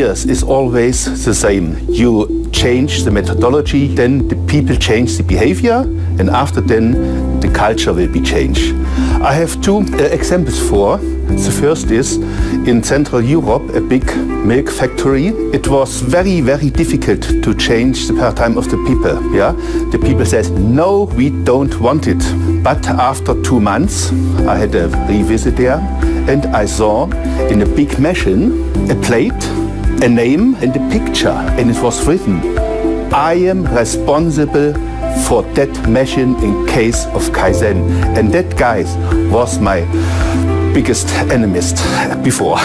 ideas is always the same. You change the methodology, then the people change the behavior, and after then the culture will be changed. I have two examples for. The first is in Central Europe, a big milk factory. It was very, very difficult to change the paradigm of the people. Yeah, the people said, no, we don't want it. But after 2 months, I had a revisit there, and I saw in a big machine a plate, a name and a picture, and it was written, I am responsible for that machine in case of Kaizen. And that guy was my biggest enemist before.